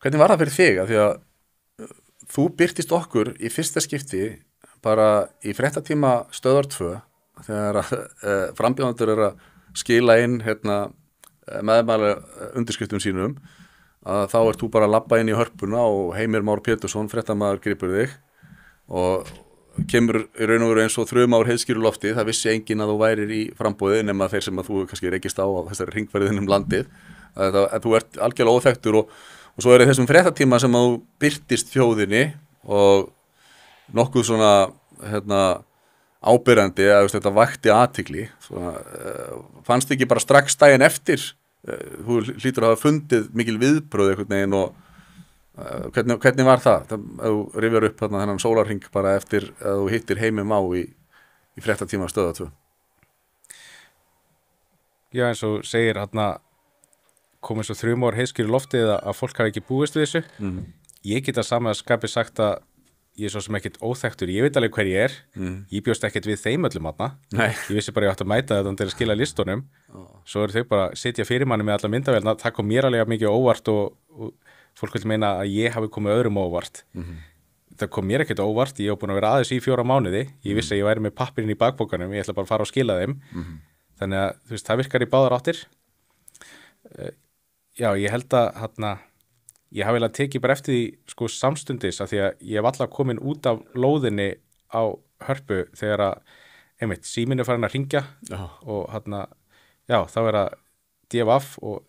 Hvernig var það fyrir þig? Af því að þú birtist okkur í fyrsta skipti bara í fréttatíma Stöðvar 2 þegar frambjóðendur eru að skila inn meðmæli undirskriftum sínum að þá ert þú bara að labba inn í hörpuna og Heimir Már Pétursson, fréttamaður, gripur þig og kemur í raun og veru eins og þrumár heiðskíru lofti. Það vissi enginn að þú værir í framboði nema þeir sem að þú kannski reykist á þessari hringferðin landið að þú ert algjörlega óþekktur og svo er þessum fréttatíma sem að þú birtist þjóðinni og nokkuð svona ábyrjandi að þetta vakti athygli. Fannst ekki bara strax daginn eftir þú hlýtur að hafa fundið mikil viðbröð einhvern veginn og hvernig var það? Þú rifjar upp þennan sólarhring bara eftir að þú hittir Heimi Má í fréttatíma Stöðvar 2. Já, eins og segir komið svo þrjumár heiðskíru loftið að fólk hafi ekki búist við þessu. Ég get að sama skapi sagt að ég er svo sem ekkert óþekktur, ég veit alveg hver ég er, ég bjóst ekkert við þeim öllum ég vissi bara ég átti að mæta þetta til að skila listunum, svo eru þau bara að sitja fyrir manni með alla myndavélina, það kom mér alveg mikið óvart og fólk vil meina að ég hafi komið öðrum óvart. Það kom mér ekkert óvart, ég hef búin að vera aðeins í 4 mánuði, ég vissi að ég væri með pappirinn í bakbókanum, ég ætla bara að fara og skila þeim, þannig að þú veist, það virkar í báðar áttir. Já, ég held að ég hafi eiginlega tekið bara eftir því samstundis að því að ég hef alltaf komin út af lóðinni á Hörpu þegar að síminn er farin að hringja og þá er að DFF og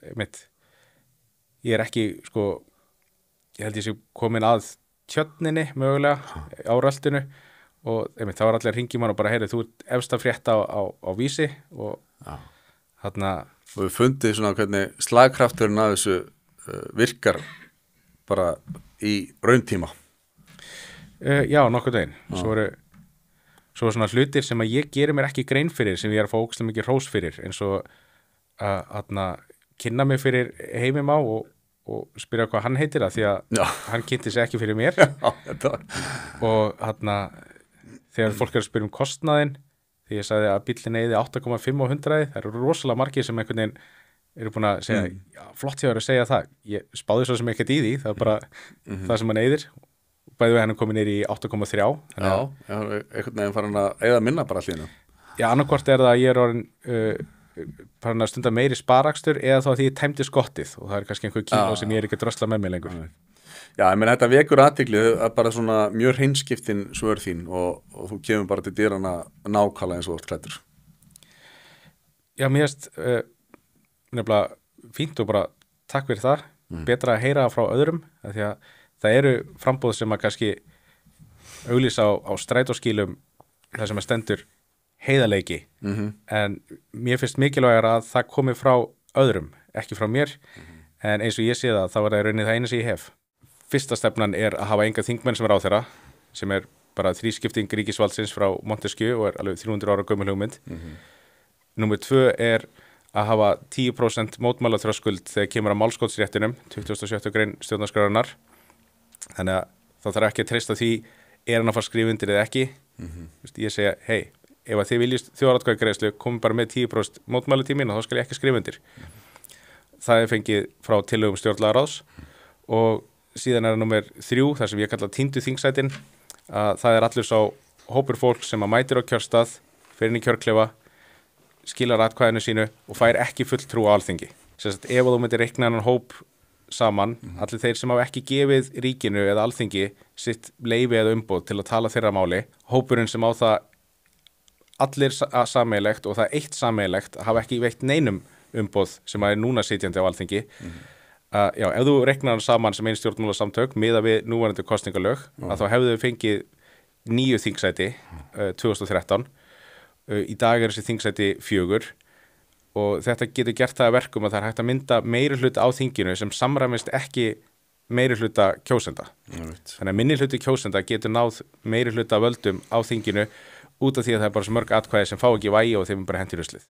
ég er ekki ég held ég sé komin að tjörninni mögulega á röltinu og þá er allir að hringja mann og bara heyri þú ert efst að frétta á Vísi og og við fundið svona hvernig slagkrafturinn að þessu virkar bara í rauntíma. Já, nokkuð veginn. Svo er svona hlutir sem að ég gerir mér ekki grein fyrir sem ég er að fá ógeðslega mikið hrós fyrir eins og að kynna mig fyrir Heimi Má og spyrja hvað hann heitir því að hann kynnti sig ekki fyrir mér og þegar fólk er að spyrja kostnaðinn því ég sagði að bíllinn eyði 8,5 á 100, það eru rosalega margir sem einhvern veginn eru búin að segja, já, flott hjá þér að segja það, ég spáði svo sem ekkert í því, það er bara það sem hann eyðir, bæði við hann komið niður í 8,3. Já, einhvern veginn farin að eyða minna bara allir. Já, annarkvort er það að ég er orðin farin að stunda meiri sparakstur eða þá að því ég tæmdi skottið og það er kannski einhver kíló sem ég er ekki að drösla með mig lengur. Já, ég meina þetta vekur athygli að bara svona mjög hreinskiptin svör þín og þú kemur bara til dyrana nákvæmlega eins og þú ert klæddur. Já, mér finnst nefnilega fínt og bara takk fyrir það, betra að heyra frá öðrum af því að það eru framboð sem að kannski auglýsa á strætóskýlum þar sem að stendur heiðarleiki en mér finnst mikilvægar að það komi frá öðrum, ekki frá mér en eins og ég sé það, þá er það í rauninni það eina sem ég hef. Fyrsta stefnan er að hafa enga þingmenn sem er ráðherra, sem er bara þrískipting ríkisvaldsins frá Montesquieu og er alveg 300 ára gömul hugmynd. Númer 2 er að hafa 10% mótmálaþröskuld þegar kemur að málskotsréttinum, 27. grein stjórnarskrárinnar. Þannig að þá þarf ekki að treysta því er hann að fara skrifa undir eða ekki. Ég segja, hei, ef að þið viljist þjóðaratkvæðagreiðslu, komum bara með 10% mótmálatíminn og þá skal ég ekki skrifa undir. Það er fengið frá tillögum stjórnlagaráðs og síðan er númer 3, þar sem ég kalla týndu þingsætin, að það er allir sá hópur fólk sem að mætir á kjörstað, fer inn í kjörklefa, skilar atkvæðinu sínu og fær ekki fulltrú á Alþingi. Sérst, ef þú myndir reikna hann hóp saman, allir þeir sem hafa ekki gefið ríkinu eða Alþingi sitt leyfi eða umboð til að tala þeirra máli, hópurinn sem á það allir sameiginlegt og það eitt sameiginlegt hafa ekki veitt neinum umboð sem er núna sitjandi á Alþingi. Já, ef þú reiknar hann saman sem einn stjórnmálasamtök miðað við núverandi kosningalög að þá hefðu við fengið 9 þingsæti 2013 í dag er þessi þingsæti 4 og þetta getur gert það að verkum að það er hægt að mynda meirihluta á þinginu sem samræmist ekki meirihluta kjósenda. Þannig að minnihluti kjósenda getur náð meirihluta völdum á þinginu út af því að það er bara svo mörg atkvæði sem fá ekki vægi og þeim bara hent í ruslið.